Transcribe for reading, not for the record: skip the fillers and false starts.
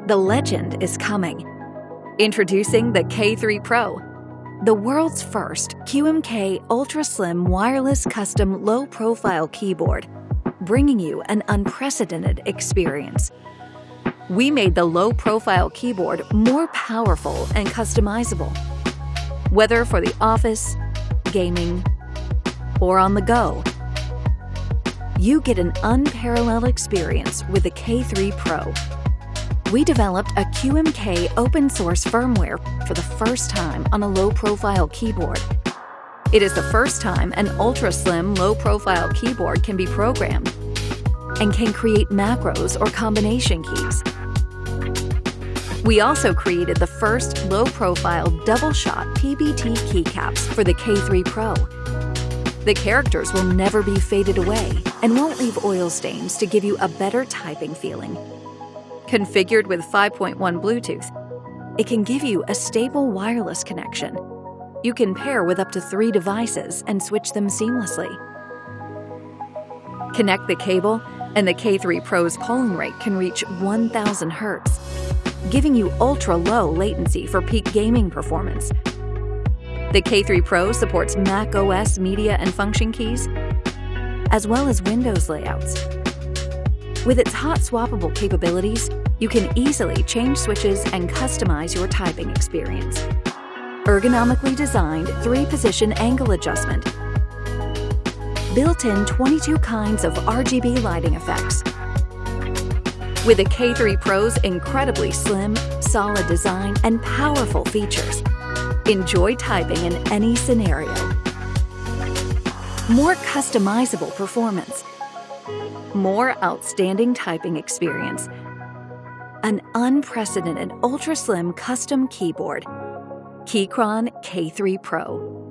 The legend is coming. Introducing the K3 Pro, the world's first QMK ultra-slim wireless custom low-profile keyboard, bringing you an unprecedented experience. We made the low-profile keyboard more powerful and customizable. Whether for the office, gaming, or on the go, you get an unparalleled experience with the K3 Pro. We developed a QMK open-source firmware for the first time on a low-profile keyboard. It is the first time an ultra-slim low-profile keyboard can be programmed and can create macros or combination keys. We also created the first low-profile double-shot PBT keycaps for the K3 Pro. The characters will never be faded away and won't leave oil stains to give you a better typing feeling. Configured with 5.1 Bluetooth, it can give you a stable wireless connection. You can pair with up to 3 devices and switch them seamlessly. Connect the cable, and the K3 Pro's polling rate can reach 1000 Hz, giving you ultra-low latency for peak gaming performance. The K3 Pro supports Mac OS media and function keys, as well as Windows layouts. With its hot-swappable capabilities, you can easily change switches and customize your typing experience. Ergonomically designed 3-position angle adjustment, built-in 22 kinds of RGB lighting effects. With the K3 Pro's incredibly slim, solid design and powerful features, enjoy typing in any scenario. More customizable performance, more outstanding typing experience, an unprecedented ultra-slim custom keyboard, Keychron K3 Pro.